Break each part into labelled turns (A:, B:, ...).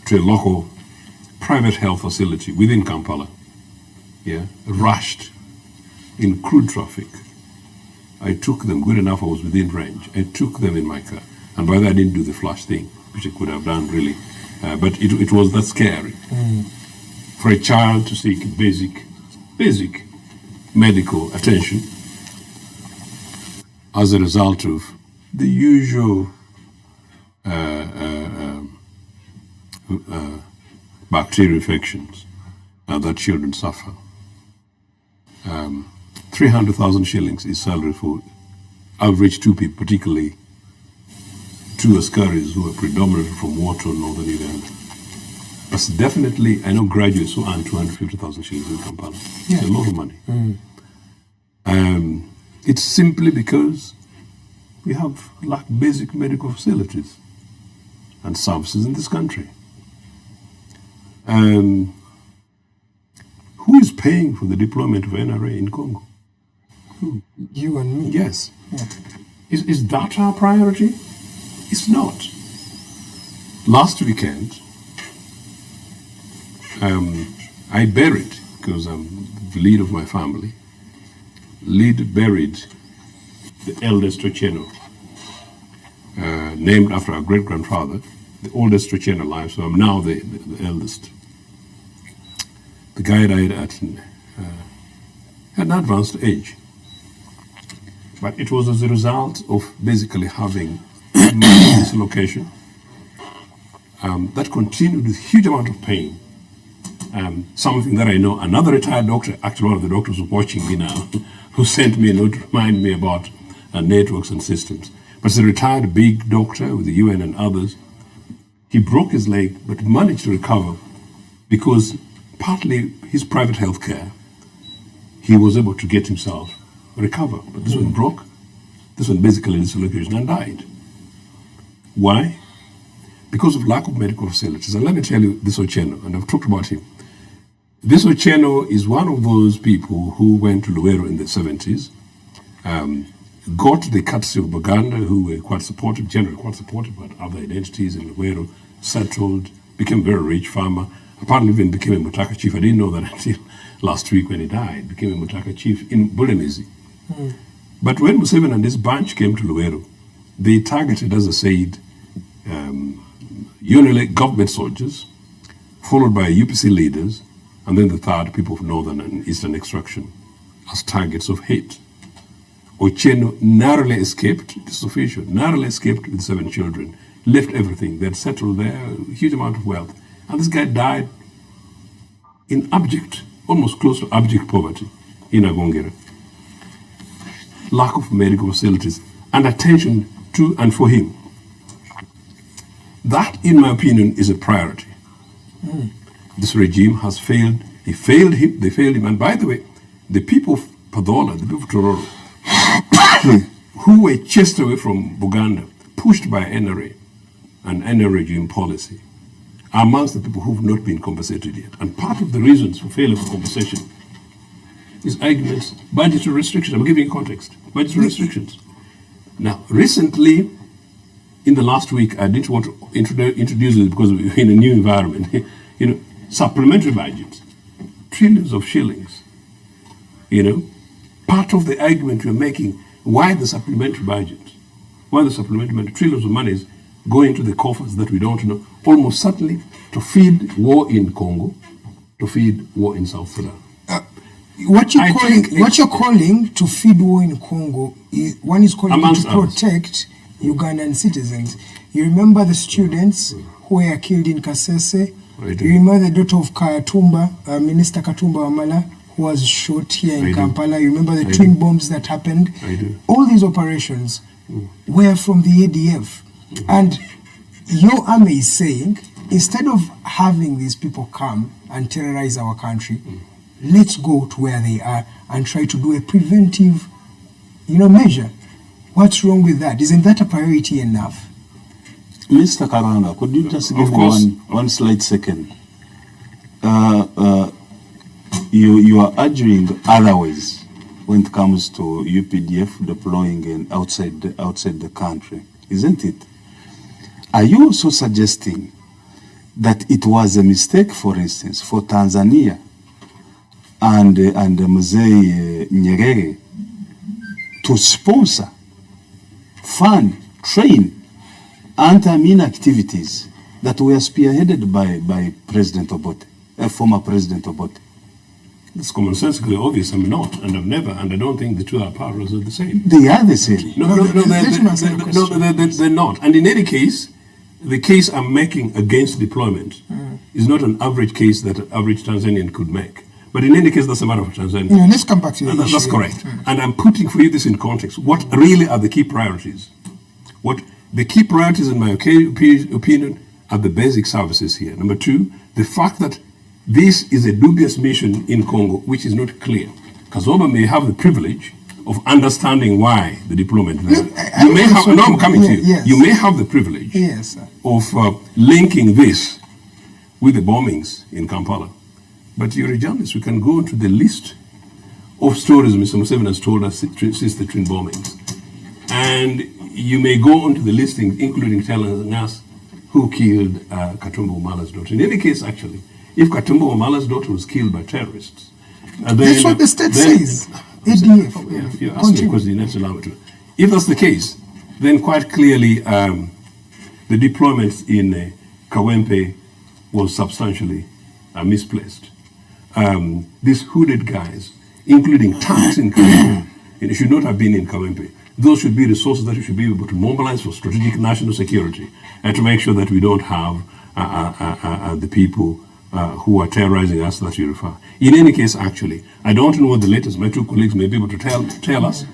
A: to a local private health facility within Kampala. Rushed in crude traffic. I took them, good enough I was within range. I took them in my car. And by that I didn't do the flash thing, which I could have done really. But it was that scary. For a child to seek basic medical attention as a result of the usual bacterial infections that children suffer. 300,000 shillings is salary for average two people, particularly two Askaris who are predominantly from Wharton, northern Uganda. But definitely, I know graduates who earn 250,000 shillings in Kampala. It's a lot of money. It's simply because we have lack basic medical facilities and services in this country. Who is paying for the deployment of NRA in Congo? Who?
B: You and me.
A: Yes. Is that our priority? It's not. Last weekend, I buried, because I'm the lead of my family, buried the eldest Ocheno, named after our great-grandfather, the oldest Ocheno alive, so I'm now the eldest. The guy died at an advanced age. But it was as a result of basically having dislocation that continued with huge amount of pain. Something that I know, another retired doctor, actually one of the doctors who's watching me now, who sent me a note to remind me about networks and systems. But it's a retired big doctor with the UN and others. He broke his leg, but managed to recover because partly his private health care, he was able to get himself recover. But this one broke. This one basically dislocation and died. Why? Because of lack of medical facilities. And let me tell you this Ocheno, and I've talked about him. This Ocheno is one of those people who went to Luwero in the 70s, got the courtesy of Buganda, who were quite supportive, generally quite supportive about other identities in Luwero, settled, became a very rich farmer, apparently even became a Mutaka chief. I didn't know that until last week when he died, became a Mutaka chief in Bulemizi. But when Museveni and his bunch came to Luwero, they targeted, as I said, unionist government soldiers, followed by UPC leaders, and then the third, people of northern and eastern extraction, as targets of hate. Ocheno narrowly escaped, this is official, narrowly escaped with 7 children, left everything, they'd settled there, a huge amount of wealth. And this guy died in abject, almost close to abject poverty in Agongera. Lack of medical facilities and attention to and for him. That, in my opinion, is a priority. This regime has failed. They failed him. And by the way, the people of Padola, the people of Tororo, who were chased away from Buganda, pushed by NRA and NRA regime policy, are amongst the people who have not been compensated yet. And part of the reasons for failure of compensation is arguments, budgetary restrictions. I'm giving you context. Budgetary restrictions. Now, recently, in the last week, I didn't want to introduce it because we're in a new environment. Supplementary budgets, trillions of shillings. Part of the argument we're making, why the supplementary budget? Why the supplementary budget? Trillions of monies go into the coffers that we don't know, almost certainly to feed war in Congo, to feed war in South Sudan.
B: What you're calling to feed war in Congo, one is calling it to protect Ugandan citizens. You remember the students who were killed in Kasese? You remember the daughter of Katumba, Minister Katumba Wamala, who was shot here in Kampala? You remember the twin bombs that happened?
A: I do.
B: All these operations were from the ADF. And your army is saying, instead of having these people come and terrorize our country, let's go to where they are and try to do a preventive, measure. What's wrong with that? Isn't that a priority enough?
C: Mr. Karanga, could you just give me one slight second? You are arguing otherwise when it comes to UPDF deploying outside the country, isn't it? Are you also suggesting that it was a mistake, for instance, for Tanzania and Mzee Nyerere to sponsor, fund, train anti-mine activities that were spearheaded by President Obote, former President Obote.
A: It's commonsensically obvious I'm not, and I've never, and I don't think the two are parallel the same.
C: They are the same.
A: No, they're not. And in any case, the case I'm making against deployment is not an average case that an average Tanzanian could make. But in any case, that's a matter of Tanzania.
B: Yeah, let's come back to the issue.
A: That's correct. And I'm putting for you this in context. What really are the key priorities? What the key priorities, in my opinion, are the basic services here. Number two, the fact that this is a dubious mission in Congo, which is not clear. Kazoba may have the privilege of understanding why the deployment there. You may have, no, I'm coming to you.
B: Yes.
A: You may have the privilege of linking this with the bombings in Kampala. But you're a journalist. We can go into the list of stories Mr. Museveni has told us since the twin bombings. And you may go onto the listing, including telling us who killed Katumba Wamala's daughter. In any case, actually, if Katumba Wamala's daughter was killed by terrorists,
B: that's what the state says. ADF.
A: You asked me because the next allow me to. If that's the case, then quite clearly the deployment in Kawempe was substantially misplaced. These hooded guys, including tanks in Kawempe, it should not have been in Kawempe. Those should be resources that we should be able to mobilize for strategic national security and to make sure that we don't have the people who are terrorizing us that you refer. In any case, actually, I don't know what the latest. My two colleagues may be able to tell us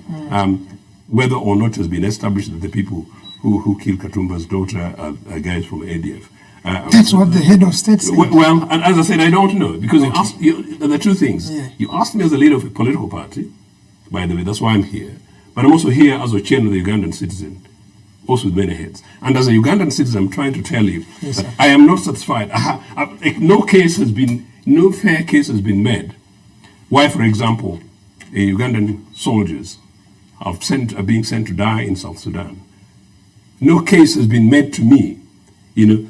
A: whether or not it has been established that the people who killed Katumba's daughter are guys from ADF.
B: That's what the head of state said.
A: Well, and as I said, I don't know, because there are two things. Yeah. You asked me as a leader of a political party, by the way, that's why I'm here. But I'm also here as a chairman of the Ugandan citizen, also with many heads. And as a Ugandan citizen, I'm trying to tell you that I am not satisfied. No fair case has been made. Why, for example, Ugandan soldiers are being sent to die in South Sudan. No case has been made to me,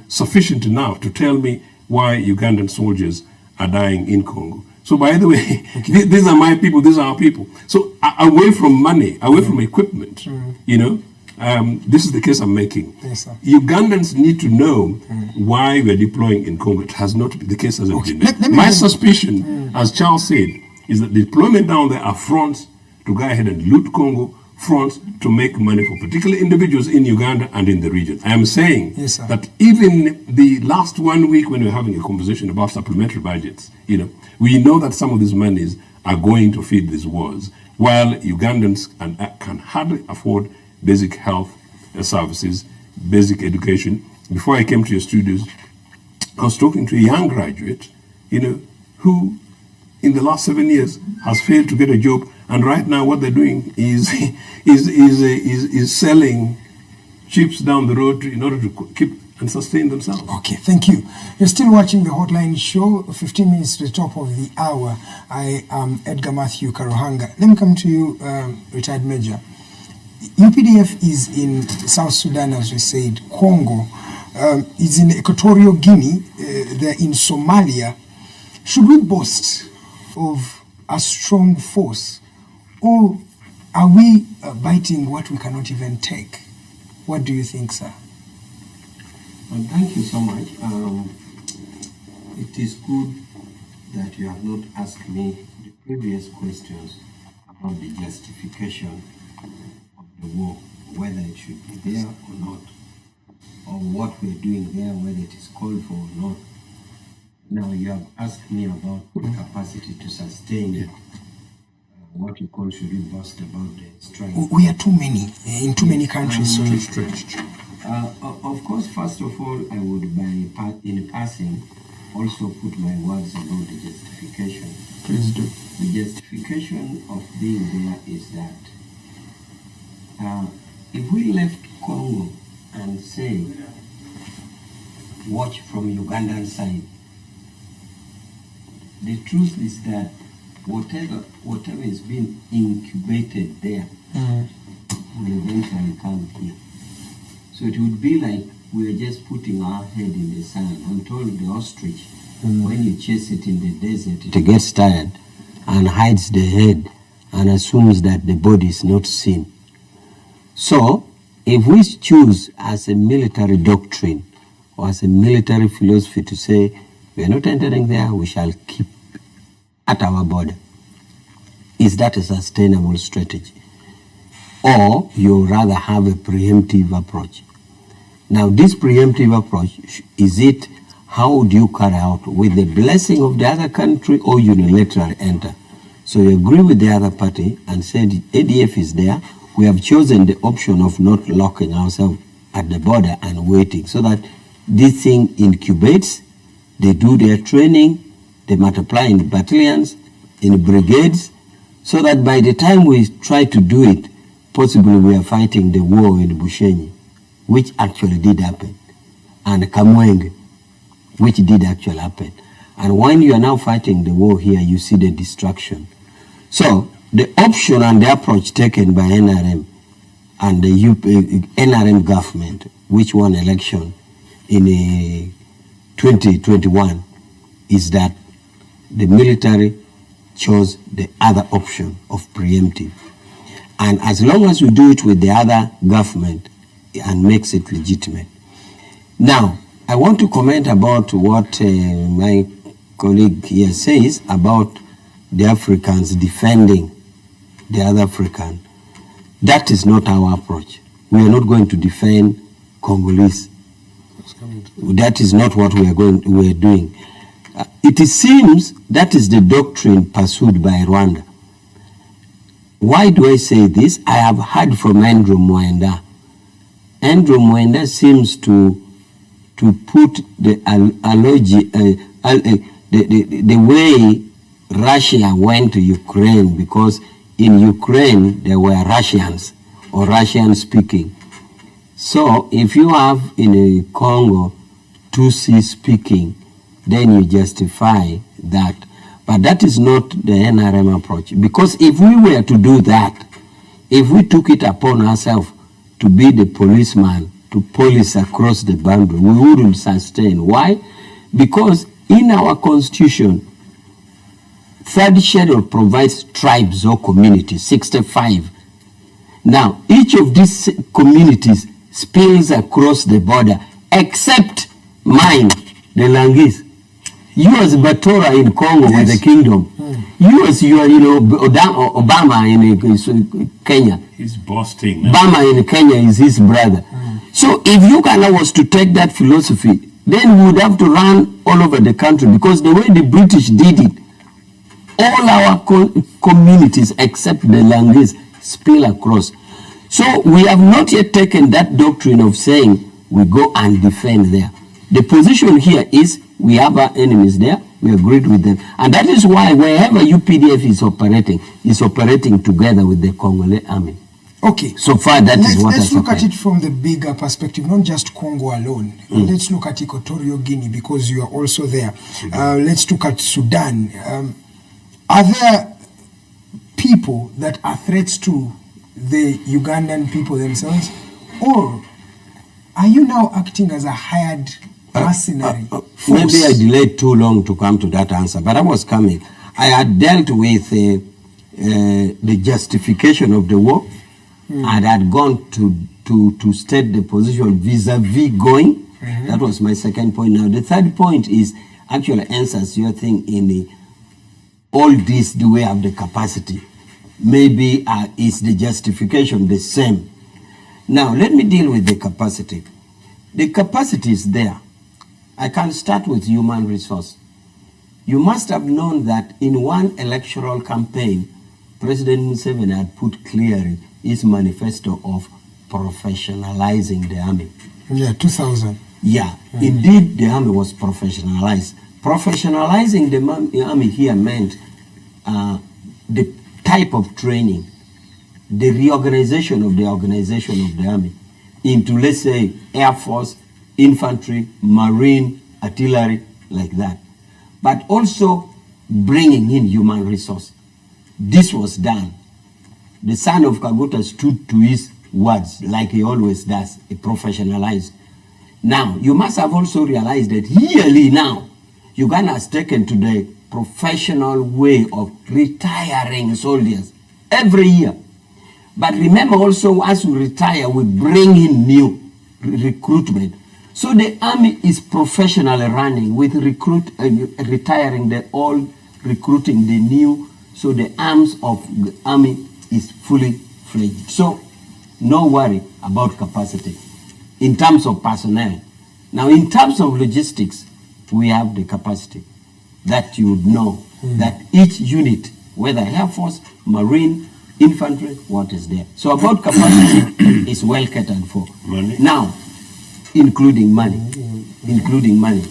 A: sufficient enough to tell me why Ugandan soldiers are dying in Congo. So, by the way, these are my people, these are our people. So, away from money, away from equipment, this is the case I'm making.
B: Yes, sir.
A: Ugandans need to know why we're deploying in Congo. It has not, the case hasn't been made. My suspicion, as Charles said, is that the deployment down there are fronts to go ahead and loot Congo, fronts to make money for particular individuals in Uganda and in the region. I am saying that even the last 1 week when we were having a conversation about supplementary budgets, we know that some of these monies are going to feed these wars, while Ugandans can hardly afford basic health services, basic education. Before I came to your studios, I was talking to a young graduate, who in the last 7 years has failed to get a job, and right now what they're doing is selling chips down the road in order to keep and sustain themselves.
B: Okay, thank you. You're still watching the Hotline Show, 15 minutes to the top of the hour. I am Edgar Matthew Karuhanga. Let me come to you, retired Major. UPDF is in South Sudan, as we said. Congo is in Equatorial Guinea. They're in Somalia. Should we boast of a strong force, or are we biting what we cannot even take? What do you think, sir?
D: Well, thank you so much. It is good that you have not asked me the previous questions about the justification of the war, whether it should be there or not, or what we're doing there, whether it is called for or not. Now you have asked me about the capacity to sustain what you call, should we boast about the strength?
B: We are too many, in too many countries, so stretched.
D: Of course, first of all, I would, in passing, also put my words about the justification.
B: Please do.
D: The justification of being there is that if we left Congo and say, watch from Ugandan side, the truth is that whatever is being incubated there will eventually come here. So it would be like we are just putting our head in the sand. I'm told the ostrich, when you chase it in the desert, it gets tired and hides the head and assumes that the body is not seen. So, if we choose as a military doctrine or as a military philosophy to say, we are not entering there, we shall keep at our border, is that a sustainable strategy? Or you rather have a preemptive approach? Now, this preemptive approach, is it, how do you carry out with the blessing of the other country or unilaterally enter? So you agree with the other party and said ADF is there. We have chosen the option of not locking ourselves at the border and waiting so that this thing incubates, they do their training, they multiply in battalions, in brigades, so that by the time we try to do it, possibly we are fighting the war in Bushenyi, which actually did happen, and Kamwenge, which did actually happen. And when you are now fighting the war here, you see the destruction. So the option and the approach taken by NRM and the NRM government, which won election in 2021, is that the military chose the other option of preemptive. And as long as we do it with the other government and makes it legitimate. Now, I want to comment about what my colleague here says about the Africans defending the other African. That is not our approach. We are not going to defend Congolese. That is not what we are doing. It seems that is the doctrine pursued by Rwanda. Why do I say this? I have heard from Andrew Mwenda. Andrew Mwenda seems to put the analogy, the way Russia went to Ukraine, because in Ukraine there were Russians or Russian speaking. So if you have in a Congo Tutsi speaking, then you justify that. But that is not the NRM approach. Because if we were to do that, if we took it upon ourselves to be the policeman, to police across the boundary, we wouldn't sustain. Why? Because in our constitution, third schedule provides tribes or communities, 65. Now, each of these communities spills across the border, except mine, the Langis. You as Batora in Congo, yes, with the kingdom. You as you are, Obama in Kenya.
A: He's boasting now.
D: Obama in Kenya is his brother. So if Uganda was to take that philosophy, then we would have to run all over the country, because the way the British did it, all our communities except the Langis spill across. So we have not yet taken that doctrine of saying we go and defend there. The position here is we have our enemies there, we agreed with them. And that is why wherever UPDF is operating together with the Congolese army.
B: Okay.
D: So far, let's
B: look at it from the bigger perspective, not just Congo alone. Let's look at Equatorial Guinea, because you are also there. Let's look at Sudan. Are there people that are threats to the Ugandan people themselves? Or are you now acting as a hired mercenary force?
D: Maybe I delayed too long to come to that answer, but I was coming. I had dealt with the justification of the war, and had gone to state the position vis-a-vis going. That was my second point. Now, the third point is actually answers your thing in all this, do we have the capacity? Maybe is the justification the same? Now, let me deal with the capacity. The capacity is there. I can start with human resource. You must have known that in one electoral campaign, President Museveni had put clearly his manifesto of professionalizing the army.
B: Yeah, 2000.
D: Yeah, indeed the army was professionalized. Professionalizing the army here meant the type of training, the reorganization of the organization of the army into, let's say, Air Force, infantry, marine, artillery, like that. But also bringing in human resource. This was done. The son of Kaguta stood to his words, like he always does, he professionalized. Now, you must have also realized that yearly now, Uganda has taken to the professional way of retiring soldiers every year. But remember also, as we retire, we bring in new recruitment. So the army is professionally running with retiring the old, recruiting the new. So the arms of the army is fully fledged. So no worry about capacity in terms of personnel. Now, in terms of logistics, we have the capacity that you would know that each unit, whether Air Force, Marine, Infantry, what is there. So about capacity is well catered for.
A: Money.
D: Now, including money. Including money.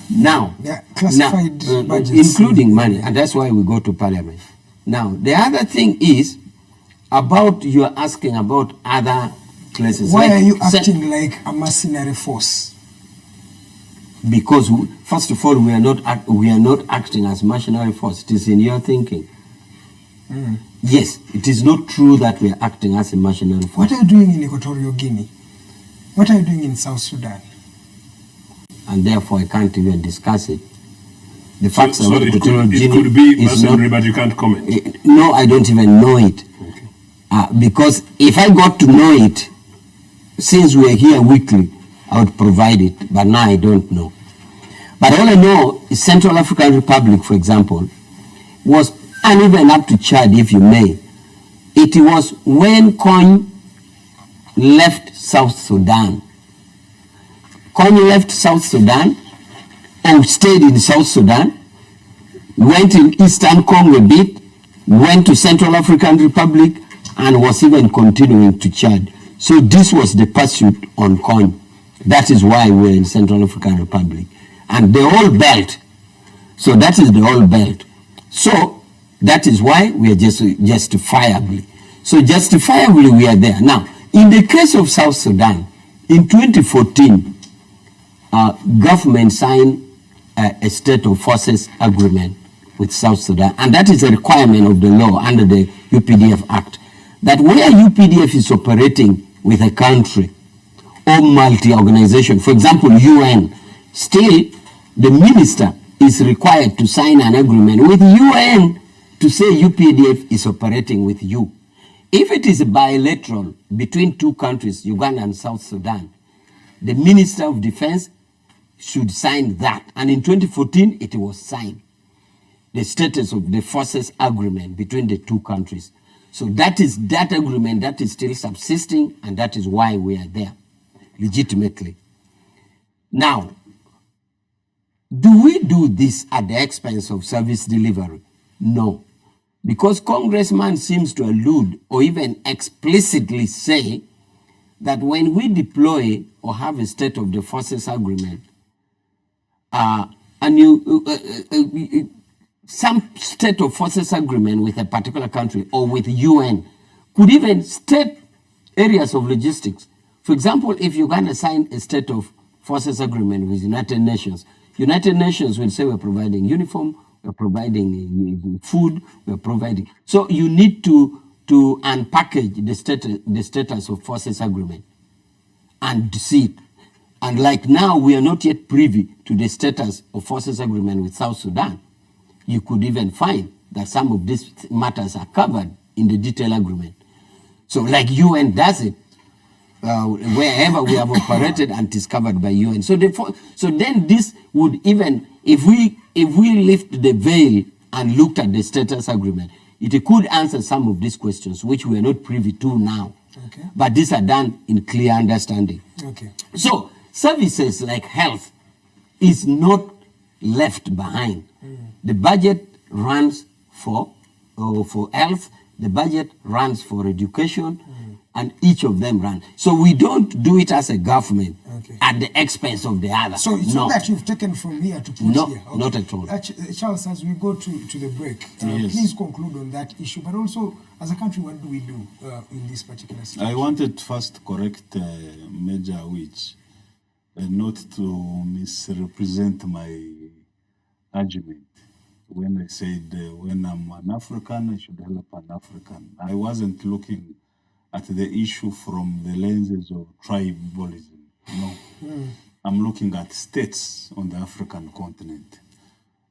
D: Now,
B: classified budgets.
D: Including money, and that's why we go to Parliament. Now, the other thing is about you are asking about other places.
B: Why
D: like,
B: are you acting like a mercenary force?
D: Because first of all, we are not acting as mercenary force. It is in your thinking. Yes, it is not true that we are acting as a mercenary force.
B: What are you doing in Equatorial Guinea? What are you doing in South Sudan?
D: And therefore, I can't even discuss it. The facts
A: So
D: about Equatorial Guinea
A: it could be
D: is not.
A: mercenary, but you can't comment.
D: No, I don't even know it. Because if I got to know it, since we are here weekly, I would provide it, but now I don't know. But all I know is Central African Republic, for example, was, and even up to Chad, if you may, it was when Kony left South Sudan. Kony left South Sudan and stayed in South Sudan, went in Eastern Congo a bit, went to Central African Republic, and was even continuing to Chad. So this was the pursuit on Kony. That is why we're in Central African Republic. And the whole belt. So that is the whole belt. So that is why we are just justifiably. So justifiably we are there. Now, in the case of South Sudan, in 2014, government signed a state of forces agreement with South Sudan. And that is a requirement of the law under the UPDF Act. That where UPDF is operating with a country or multi-organization, for example, UN, still the minister is required to sign an agreement with UN to say UPDF is operating with you. If it is bilateral between two countries, Uganda and South Sudan, the Minister of Defense should sign that. And in 2014, it was signed. The status of the forces agreement between the two countries. So that is that agreement that is still subsisting, and that is why we are there, legitimately. Now, do we do this at the expense of service delivery? No. Because Congressman seems to allude or even explicitly say that when we deploy or have a state of the forces agreement, some state of forces agreement with a particular country or with UN could even state areas of logistics. For example, if Uganda signed a state of forces agreement with United Nations will say we're providing uniform, we're providing food, we're providing. So you need to unpackage the status of forces agreement and see it. And like now, we are not yet privy to the status of forces agreement with South Sudan. You could even find that some of these matters are covered in the detailed agreement. So like UN does it, wherever we have operated and is covered by UN. So then this would even, if we lift the veil and looked at the status agreement, it could answer some of these questions, which we are not privy to now.
B: Okay.
D: But these are done in clear understanding.
B: Okay.
D: So services like health is not left behind. The budget runs for health, the budget runs for education, and each of them run. So we don't do it as a government at the expense of the other.
B: So it's not that you've taken from here to put
D: No,
B: here. Okay.
D: not at all.
B: Charles, as we go to the break,
C: Yes.
B: please conclude on that issue. But also, as a country, what do we do in this particular situation?
C: I wanted first to correct Major Witch, not to misrepresent my argument. When I said when I'm an African, I should help an African. I wasn't looking at the issue from the lenses of tribalism. No. I'm looking at states on the African continent.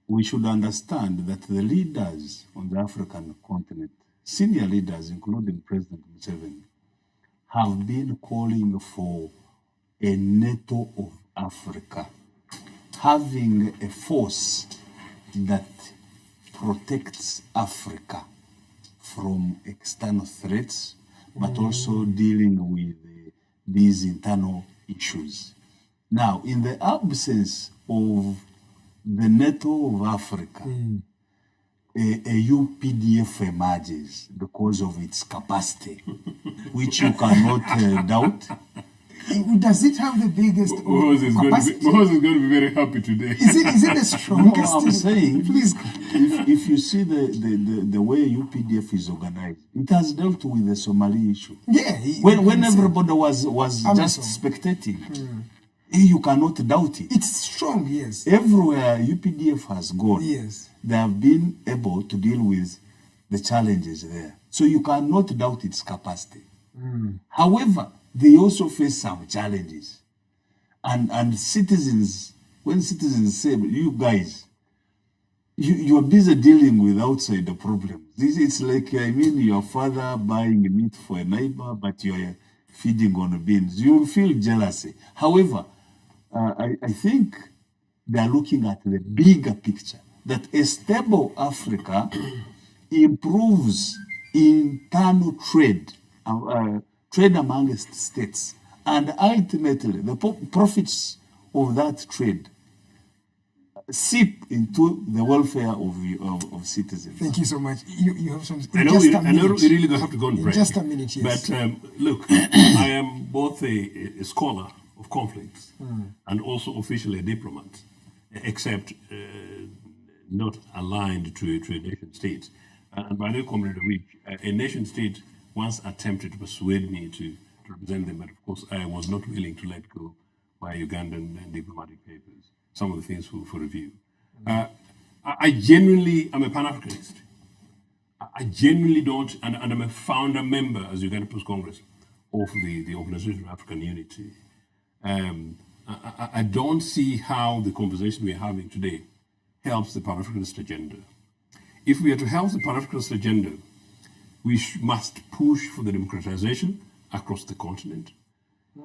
C: We should understand that the leaders on the African continent, senior leaders, including President Museveni, have been calling for a NATO of Africa, having a force that protects Africa from external threats, but also dealing with these internal issues. Now, in the absence of the NATO of Africa, a UPDF emerges because of its capacity, which you cannot doubt.
B: Does it have the biggest
A: Mohos is going to be very happy today.
B: Is it the strongest?
C: No, I'm saying,
B: please.
C: If you see the way UPDF is organized, it has dealt with the Somali issue.
B: Yeah.
C: When everybody was just spectating, you cannot doubt it.
B: It's strong, yes.
C: Everywhere UPDF has gone,
B: yes,
C: they have been able to deal with the challenges there. So you cannot doubt its capacity. However, they also face some challenges. And citizens, when citizens say, you guys, you are busy dealing with outside the problem. It's like, your father buying meat for a neighbor, but you are feeding on beans. You feel jealousy. However, I think they are looking at the bigger picture, that a stable Africa improves internal trade, trade amongst states, and ultimately the profits of that trade seep into the welfare of citizens.
B: Thank you so much. You have some.
A: I know we really don't have to go on break.
B: Just a minute, yes.
A: But look, I am both a scholar of conflicts and also officially a diplomat, except not aligned to a nation state. And by the way, Comrade Rich, a nation state once attempted to persuade me to represent them, but of course I was not willing to let go my Ugandan diplomatic papers, some of the things for review. I genuinely am a Pan-Africanist. I genuinely don't, and I'm a founder member as Uganda Post Congress of the Organization of African Unity. I don't see how the conversation we're having today helps the Pan-Africanist agenda. If we are to help the Pan-Africanist agenda, we must push for the democratization across the continent,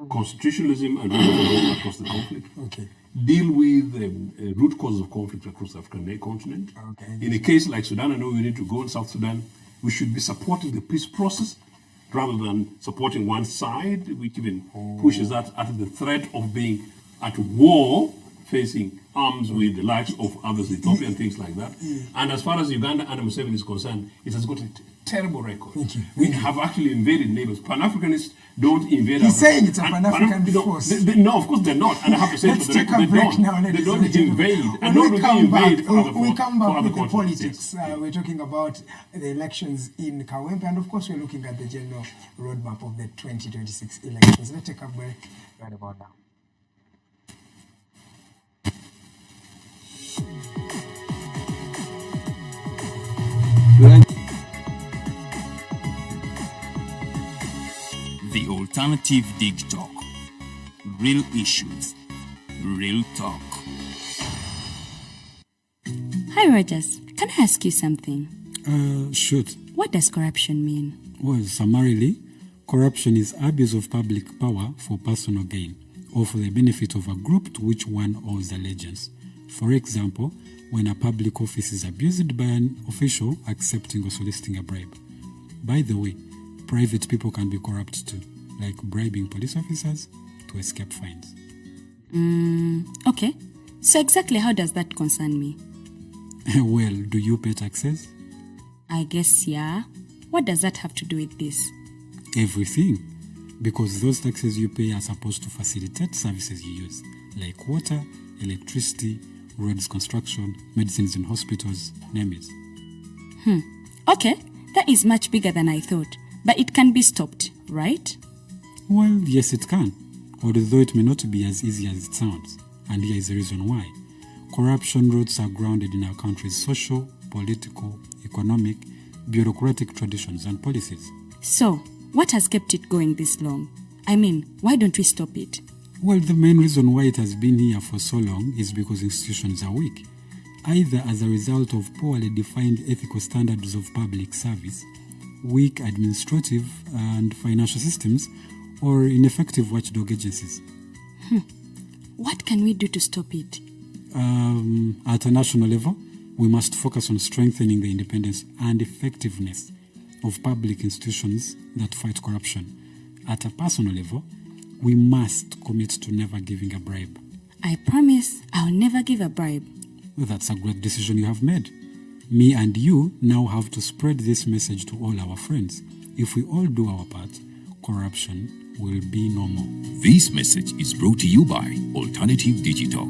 A: constitutionalism and rule of law across the conflict, deal with the root causes of conflict across the African continent. In a case like Sudan, I know we need to go in South Sudan, we should be supporting the peace process rather than supporting one side, which even pushes that at the threat of being at war, facing arms with the likes of others, Ethiopia and things like that. And as far as Uganda under Museveni is concerned, it has got a terrible record. We have actually invaded neighbors. Pan-Africanists don't invade.
B: He's saying it's a Pan-African force.
A: No, of course they're not. And I have to say
B: Let's take a break now.
A: They don't invade.
B: When we come back with the politics. We're talking about the elections in Kawempe, and of course we're looking at the general roadmap of the 2026 elections. Let's take a break right about now.
E: The Alternative Dig Talk. Real issues, real talk.
F: Hi Rogers, can I ask you something?
G: Shoot.
F: What does corruption mean?
G: Well, summarily, corruption is abuse of public power for personal gain or for the benefit of a group to which one owes allegiance. For example, when a public office is abused by an official accepting or soliciting a bribe. By the way, private people can be corrupt too, like bribing police officers to escape fines.
F: Okay. So exactly how does that concern me?
G: Well, do you pay taxes?
F: I guess, yeah. What does that have to do with this?
G: Everything. Because those taxes you pay are supposed to facilitate services you use, like water, electricity, roads construction, medicines in hospitals, name it.
F: Okay, that is much bigger than I thought. But it can be stopped, right?
G: Well, yes it can, although it may not be as easy as it sounds. And here is the reason why. Corruption roots are grounded in our country's social, political, economic, bureaucratic traditions and policies.
F: So, what has kept it going this long? I mean, why don't we stop it?
G: Well, the main reason why it has been here for so long is because institutions are weak, either as a result of poorly defined ethical standards of public service, weak administrative and financial systems, or ineffective watchdog agencies.
F: What can we do to stop it?
G: At a national level, we must focus on strengthening the independence and effectiveness of public institutions that fight corruption. At a personal level, we must commit to never giving a bribe.
F: I promise I'll never give a bribe.
G: Well, that's a great decision you have made. Me and you now have to spread this message to all our friends. If we all do our part, corruption will be no more.
H: This message is brought to you by Alternative Digital.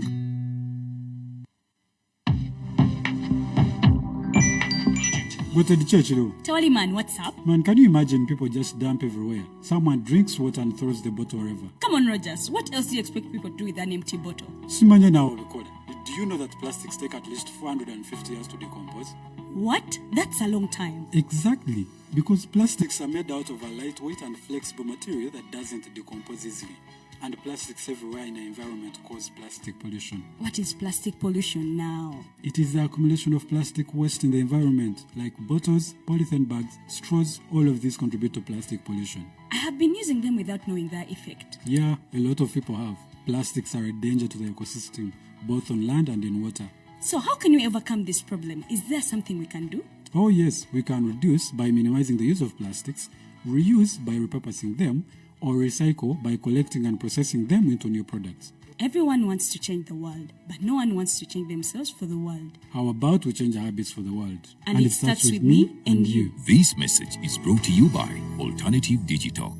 G: Go to the church, though.
F: Tawali man, what's up?
G: Man, can you imagine people just dump everywhere? Someone drinks water and throws the bottle wherever.
F: Come on, Rogers. What else do you expect people to do with an empty bottle?
G: Simanya now, record. Do you know that plastics take at least 450 years to decompose?
F: What? That's a long time.
G: Exactly. Because plastics are made out of a lightweight and flexible material that doesn't decompose easily. And plastics everywhere in the environment cause plastic pollution.
F: What is plastic pollution now?
G: It is the accumulation of plastic waste in the environment, like bottles, polythene bags, straws. All of these contribute to plastic pollution.
F: I have been using them without knowing their effect.
G: Yeah, a lot of people have. Plastics are a danger to the ecosystem, both on land and in water.
F: So how can we overcome this problem? Is there something we can do?
G: Oh yes, we can reduce by minimizing the use of plastics, reuse by repurposing them, or recycle by collecting and processing them into new products.
F: Everyone wants to change the world, but no one wants to change themselves for the world.
G: How about we change our habits for the world?
F: And it starts with me and you.
H: This message is brought to you by Alternative Digital.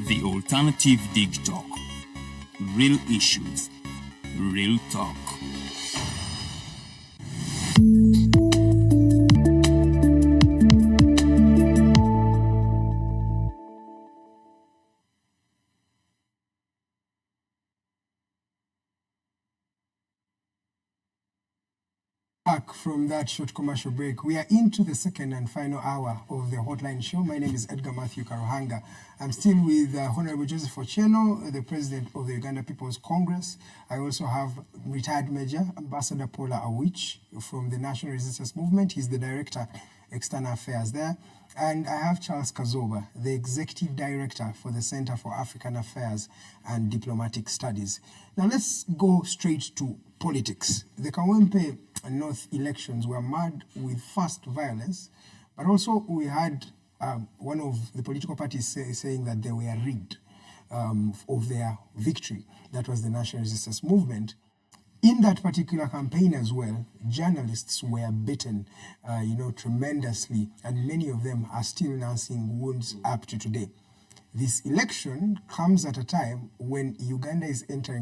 E: The Alternative Dig Talk. Real issues, real talk.
B: Back from that short commercial break, we are into the second and final hour of the Hotline Show. My name is Edgar Matthew Karuhanga. I'm still with Honorable Joseph Ochieno, the President of the Uganda People's Congress. I also have retired Major Ambassador Paula Awich from the National Resistance Movement. He's the Director, External Affairs there. And I have Charles Kazoba, the Executive Director for the Center for African Affairs and Diplomatic Studies. Now let's go straight to politics. The Kawempe North elections were marred with fast violence, but also we had one of the political parties saying that they were rigged of their victory. That was the National Resistance Movement. In that particular campaign as well, journalists were beaten, tremendously, and many of them are still nursing wounds up to today. This election comes at a time when Uganda is entering